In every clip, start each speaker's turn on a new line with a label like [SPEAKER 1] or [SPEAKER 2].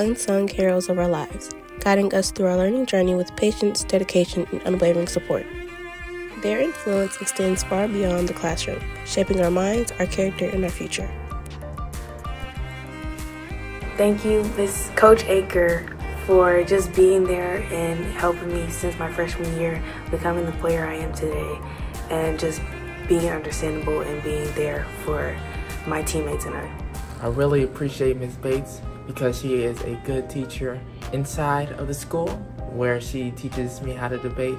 [SPEAKER 1] unsung heroes of our lives, guiding us through our learning journey with patience, dedication, and unwavering support. Their influence extends far beyond the classroom, shaping our minds, our character, and our future.
[SPEAKER 2] Thank you, Ms. Coach Aker, for just being there and helping me since my freshman year, becoming the player I am today, and just being understandable and being there for my teammates and I
[SPEAKER 3] really appreciate Ms. Bates because she is a good teacher inside of the school where she teaches me how to debate,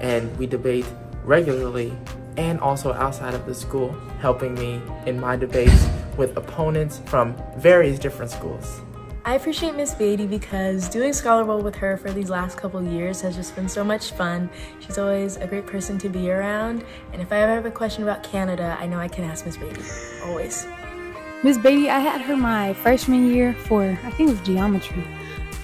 [SPEAKER 3] and we debate regularly and also outside of the school, helping me in my debates with opponents from various different schools.
[SPEAKER 4] I appreciate Miss Beatty because doing Scholar Bowl with her for these last couple years has just been so much fun. She's always a great person to be around, and if I ever have a question about Canada, I know I can ask Miss Beatty, always.
[SPEAKER 5] Miss Beatty, I had her my freshman year for, I think it was geometry.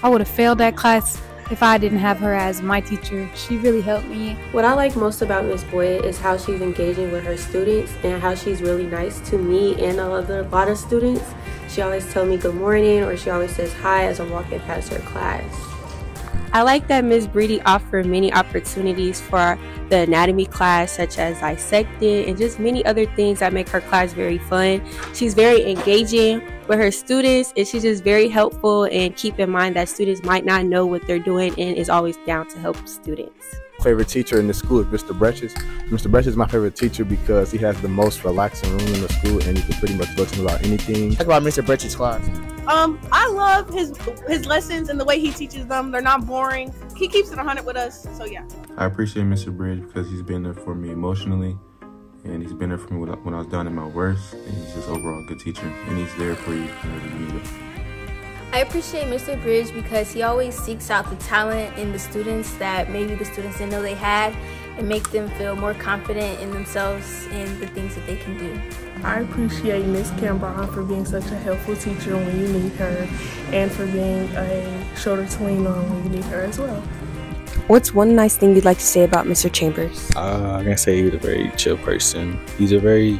[SPEAKER 5] I would have failed that class if I didn't have her as my teacher. She really helped me.
[SPEAKER 2] What I like most about Miss Boyd is how she's engaging with her students and how she's really nice to me and a lot of students. She always tells me good morning, or she always says hi as I'm walking past her class.
[SPEAKER 6] I like that Ms. Breedy offered many opportunities for the anatomy class, such as dissecting and just many other things that make her class very fun. She's very engaging with her students, and she's just very helpful, and keep in mind that students might not know what they're doing and is always down to help students.
[SPEAKER 7] Favorite teacher in the school is Mr. Bretches. Mr. Bretches is my favorite teacher because he has the most relaxing room in the school, and you can pretty much go to him about anything.
[SPEAKER 8] Talk about Mr. Bretches' class.
[SPEAKER 9] I love his lessons and the way he teaches them. They're not boring. He keeps it 100 with us, so yeah.
[SPEAKER 10] I appreciate Mr. Bridge because he's been there for me emotionally, and he's been there for me when I was down in my worst, and he's just overall a good teacher, and he's there for you whenever you need it.
[SPEAKER 11] I appreciate Mr. Bridge because he always seeks out the talent in the students that maybe the students didn't know they had, and make them feel more confident in themselves and the things that they can do.
[SPEAKER 12] I appreciate Ms. Campbell for being such a helpful teacher when you need her, and for being a shoulder to lean on when you need her as well.
[SPEAKER 13] What's one nice thing you'd like to say about Mr. Chambers?
[SPEAKER 14] I can say he's a very chill person. He's a very,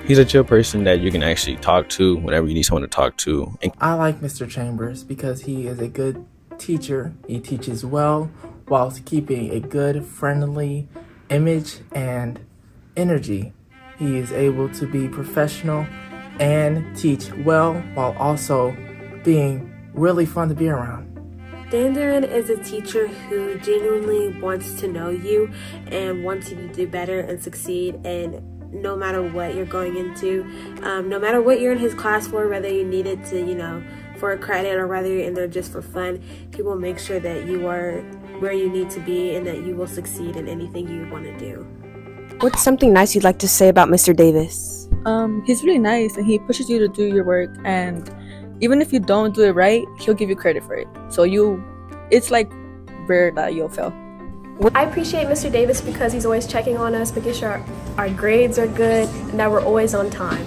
[SPEAKER 14] he's a chill person that you can actually talk to whenever you need someone to talk to.
[SPEAKER 3] I like Mr. Chambers because he is a good teacher. He teaches well whilst keeping a good, friendly image and energy. He is able to be professional and teach well while also being really fun to be around.
[SPEAKER 2] Dan Duran is a teacher who genuinely wants to know you and wants you to do better and succeed, and no matter what you're going into, no matter what you're in his class for, whether you need it to, for a credit or whether you're in there just for fun, he will make sure that you are where you need to be and that you will succeed in anything you want to do.
[SPEAKER 13] What's something nice you'd like to say about Mr. Davis?
[SPEAKER 15] He's really nice, and he pushes you to do your work, and even if you don't do it right, he'll give you credit for it. So it's like rare that you'll fail.
[SPEAKER 4] I appreciate Mr. Davis because he's always checking on us, making sure our grades are good and that we're always on time.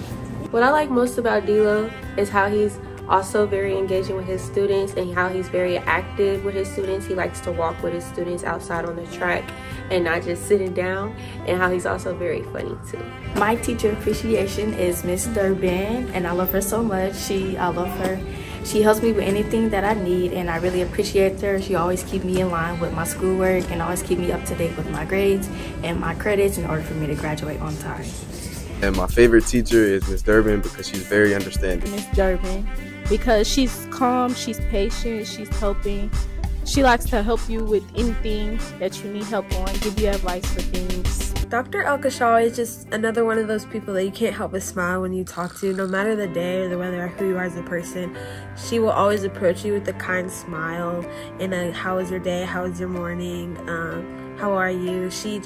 [SPEAKER 2] What I like most about D-Lo is how he's also very engaging with his students and how he's very active with his students. He likes to walk with his students outside on the track and not just sitting down, and how he's also very funny too.
[SPEAKER 4] My teacher appreciation is Miss Durbin, and I love her so much. I love her. She helps me with anything that I need, and I really appreciate her. She always keeps me in line with my schoolwork and always keep me up to date with my grades and my credits in order for me to graduate on time.
[SPEAKER 7] And my favorite teacher is Miss Durbin because she's very understanding.
[SPEAKER 16] Miss Durbin, because she's calm, she's patient, she's helping. She likes to help you with anything that you need help on, give you advice for things.
[SPEAKER 2] Dr. Alcashaw is just another one of those people that you can't help but smile when you talk to. No matter the day or the weather or who you are as a person, she will always approach you with a kind smile and a how was your day, how was your morning, how are you. She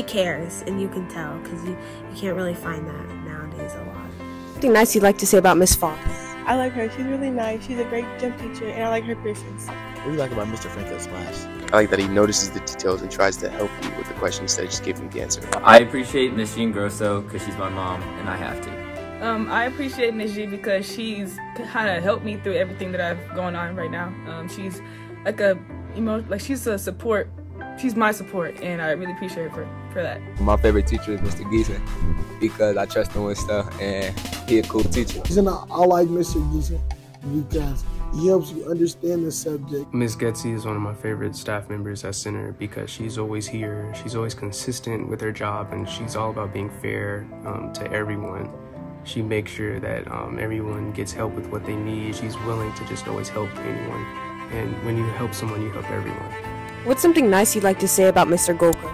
[SPEAKER 2] cares, and you can tell, because you can't really find that nowadays a lot.
[SPEAKER 13] Something nice you'd like to say about Miss Fox?
[SPEAKER 9] I like her. She's really nice. She's a great gym teacher, and I like her patience.
[SPEAKER 8] What do you like about Mr. Franklin's class?
[SPEAKER 17] I like that he notices the details and tries to help you with the question instead of just giving the answer.
[SPEAKER 18] I appreciate Miss Jean Grosso because she's my mom and I have to.
[SPEAKER 19] I appreciate Miss G because she's kind of helped me through everything that I've going on right now. She's like she's a support she's my support, and I really appreciate her for that.
[SPEAKER 20] My favorite teacher is Mr. Geeson because I trust him with stuff, and he's a cool teacher.
[SPEAKER 21] I like Mr. Geeson because he helps you understand the subject.
[SPEAKER 22] Ms. Getsy is one of my favorite staff members at Center because she's always here, she's always consistent with her job, and she's all about being fair to everyone. She makes sure that everyone gets help with what they need. She's willing to just always help anyone. And when you help someone, you help everyone.
[SPEAKER 13] What's something nice you'd like to say about Mr. Golka?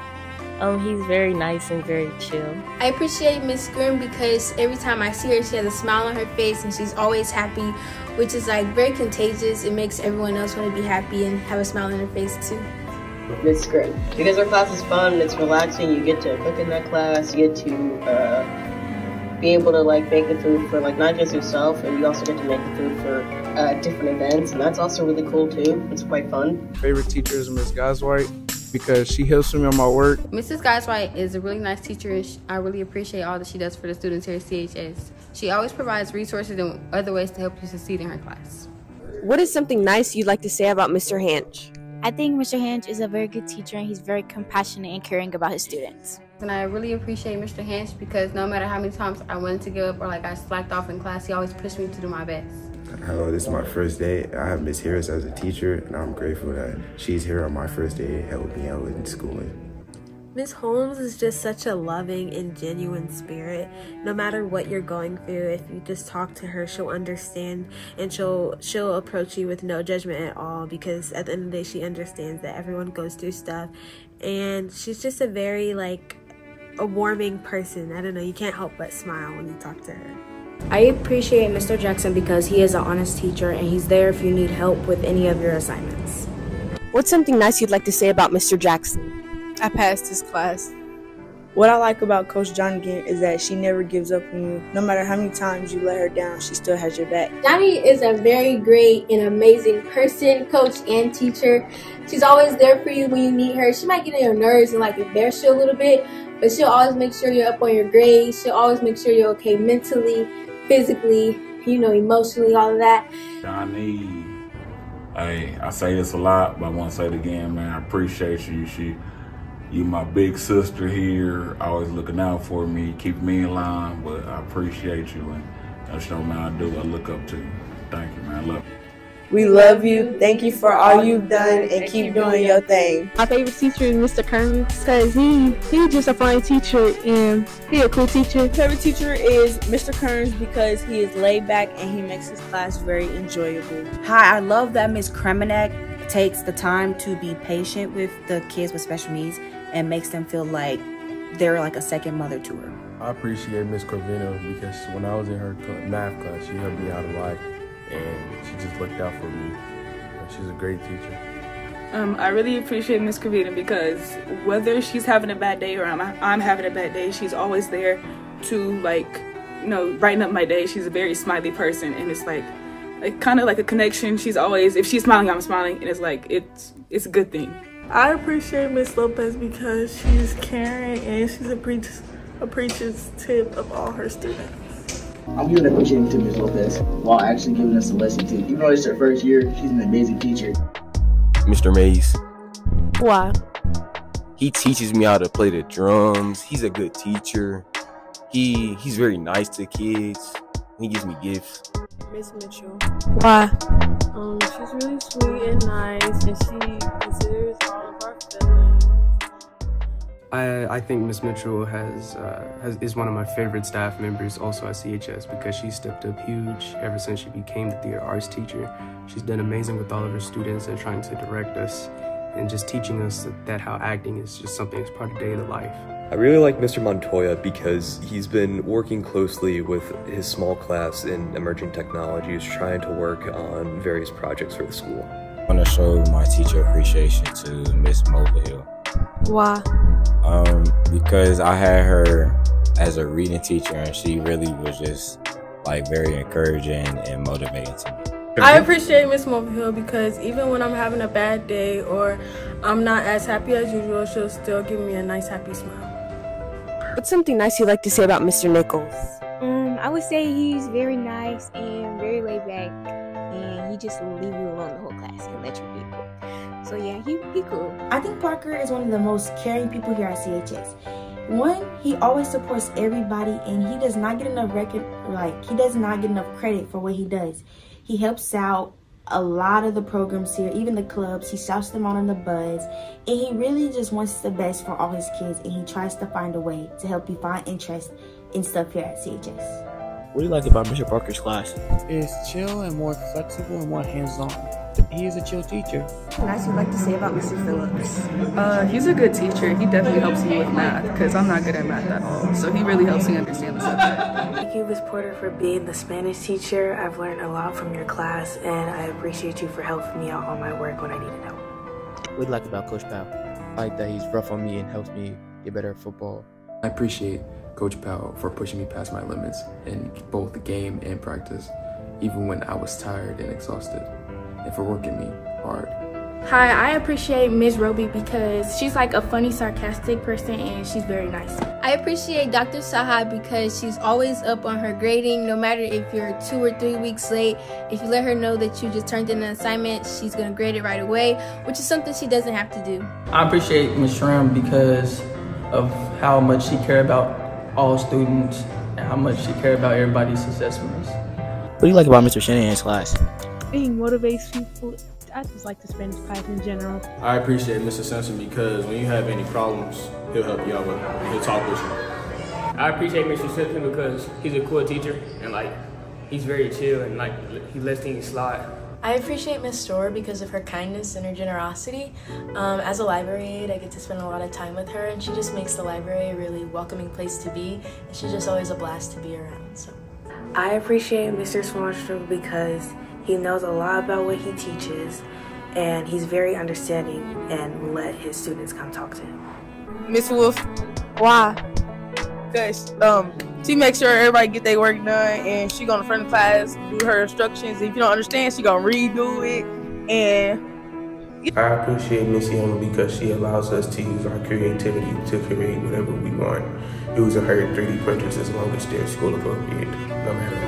[SPEAKER 23] He's very nice and very chill.
[SPEAKER 11] I appreciate Miss Grimm because every time I see her, she has a smile on her face and she's always happy, which is like very contagious. It makes everyone else want to be happy and have a smile on their face too.
[SPEAKER 24] Miss Grimm, because our class is fun, it's relaxing, you get to cook in that class, you get to be able to like make the food for like not just yourself, and you also get to make the food for different events, and that's also really cool too. It's quite fun.
[SPEAKER 20] Favorite teacher is Miss Goswhite because she helps me on my work.
[SPEAKER 25] Mrs. Goswhite is a really nice teacher. I really appreciate all that she does for the students here at CHS. She always provides resources and other ways to help you succeed in her class.
[SPEAKER 13] What is something nice you'd like to say about Mr. Hanch?
[SPEAKER 26] I think Mr. Hanch is a very good teacher and he's very compassionate and caring about his students.
[SPEAKER 25] And I really appreciate Mr. Hanch because no matter how many times I wanted to give up or like I slacked off in class, he always pushed me to do my best.
[SPEAKER 27] Hello, this is my first day. I have Miss Harris as a teacher, and I'm grateful that she's here on my first day helping me out with schooling.
[SPEAKER 2] Miss Holmes is just such a loving and genuine spirit. No matter what you're going through, if you just talk to her, she'll understand and she'll approach you with no judgment at all, because at the end of the day, she understands that everyone goes through stuff. And she's just a very a warming person. I don't know, you can't help but smile when you talk to her.
[SPEAKER 28] I appreciate Mr. Jackson because he is an honest teacher and he's there if you need help with any of your assignments.
[SPEAKER 13] What's something nice you'd like to say about Mr. Jackson?
[SPEAKER 15] I passed this class. What I like about Coach Johnigan is that she never gives up on you. No matter how many times you let her down, she still has your back.
[SPEAKER 11] Johnny is a very great and amazing person, coach, and teacher. She's always there for you when you need her. She might get on your nerves and embarrass you a little bit, but she'll always make sure you're up on your grades. She'll always make sure you're okay mentally, physically, emotionally, all of that.
[SPEAKER 29] Johnny, hey, I say this a lot, but I want to say it again, man. I appreciate you. You my big sister here, always looking out for me, keep me in line, but I appreciate you, and that's no man I do. I look up to you. Thank you, man. I love you.
[SPEAKER 15] We love you. Thank you for all you've done, and keep doing your thing.
[SPEAKER 16] My favorite teacher is Mr. Kearns because he's just a fine teacher and he's a cool teacher.
[SPEAKER 15] My favorite teacher is Mr. Kearns because he is laid back and he makes his class very enjoyable.
[SPEAKER 30] Hi, I love that Ms. Kremenek takes the time to be patient with the kids with special needs and makes them feel like they're like a second mother to her.
[SPEAKER 31] I appreciate Ms. Corvino because when I was in her math class, she helped me out a lot. And she just looked out for me. And she's a great teacher.
[SPEAKER 19] I really appreciate Miss Kavita because whether she's having a bad day or I'm having a bad day, she's always there to brighten up my day. She's a very smiley person, and it's kind of like a connection. She's always, if she's smiling, I'm smiling, and it's a good thing.
[SPEAKER 12] I appreciate Miss Lopez because she's caring and she's a preacher's tip of all her students.
[SPEAKER 32] I'm giving appreciation to Ms. Lopez while actually giving us a lesson too. Even though it's her first year, she's an amazing teacher.
[SPEAKER 27] Mr. Mays.
[SPEAKER 16] Why?
[SPEAKER 27] He teaches me how to play the drums. He's a good teacher. He's very nice to kids. He gives me gifts.
[SPEAKER 16] Miss Mitchell.
[SPEAKER 5] Why?
[SPEAKER 16] She's really sweet and nice, and she considers all of our feelings.
[SPEAKER 22] I think Ms. Mitchell is one of my favorite staff members also at CHS because she stepped up huge ever since she became the theater arts teacher. She's done amazing with all of her students and trying to direct us and just teaching us that how acting is just something that's part of daily life.
[SPEAKER 33] I really like Mr. Montoya because he's been working closely with his small class in emerging technologies, trying to work on various projects for the school.
[SPEAKER 34] I want to show my teacher appreciation to Miss Mulvihill.
[SPEAKER 16] Why?
[SPEAKER 34] Because I had her as a reading teacher and she really was just very encouraging and motivating to me.
[SPEAKER 12] I appreciate Miss Mulvihill because even when I'm having a bad day or I'm not as happy as usual, she'll still give me a nice happy smile.
[SPEAKER 13] What's something nice you'd like to say about Mr. Nichols?
[SPEAKER 26] I would say he's very nice and very laid back, and he just leave you alone the whole class and let you people. So yeah, he cool.
[SPEAKER 28] I think Parker is one of the most caring people here at CHS. One, he always supports everybody, and he does not get enough credit for what he does. He helps out a lot of the programs here, even the clubs. He shouts them out on the bus, and he really just wants the best for all his kids, and he tries to find a way to help you find interest in stuff here at CHS.
[SPEAKER 1] What do you like about Mr. Parker's class?
[SPEAKER 3] It's chill and more flexible and more hands-on. He is a chill teacher.
[SPEAKER 4] What else would you like to say about Mr. Phillips?
[SPEAKER 6] He's a good teacher. He definitely helps me with math because I'm not good at math at all. So he really helps me understand the subject.
[SPEAKER 28] Thank you, Ms. Porter, for being the Spanish teacher. I've learned a lot from your class, and I appreciate you for helping me out on my work when I needed help.
[SPEAKER 3] What do you like about Coach Powell? I like that he's rough on me and helps me get better at football.
[SPEAKER 22] I appreciate Coach Powell for pushing me past my limits in both the game and practice, even when I was tired and exhausted, and for working me hard.
[SPEAKER 7] Hi, I appreciate Ms. Roby because she's like a funny, sarcastic person and she's very nice.
[SPEAKER 11] I appreciate Dr. Saha because she's always up on her grading, no matter if you're 2 or 3 weeks late. If you let her know that you just turned in an assignment, she's going to grade it right away, which is something she doesn't have to do.
[SPEAKER 8] I appreciate Ms. Shram because of how much she cares about all students and how much she cares about everybody's assessments.
[SPEAKER 3] What do you like about Mr. Shanahan's class?
[SPEAKER 16] He motivates people. I just like the Spanish class in general.
[SPEAKER 31] I appreciate Mr. Simpson because when you have any problems, he'll help you out with it. He'll talk with you.
[SPEAKER 9] I appreciate Mr. Simpson because he's a cool teacher and he's very chill and he lets things slide.
[SPEAKER 28] I appreciate Ms. Storr because of her kindness and her generosity. As a library aide, I get to spend a lot of time with her, and she just makes the library a really welcoming place to be, and she's just always a blast to be around. So, I appreciate Mr. Swanstrom because he knows a lot about what he teaches, and he's very understanding and let his students come talk to him.
[SPEAKER 10] Miss Wolf, why? Because she makes sure everybody get their work done, and she gonna front of class, do her instructions. If you don't understand, she gonna redo it. And
[SPEAKER 31] I appreciate Miss Young because she allows us to use our creativity to create whatever we want, using her 3D printers as long as they're school appropriate, no matter what.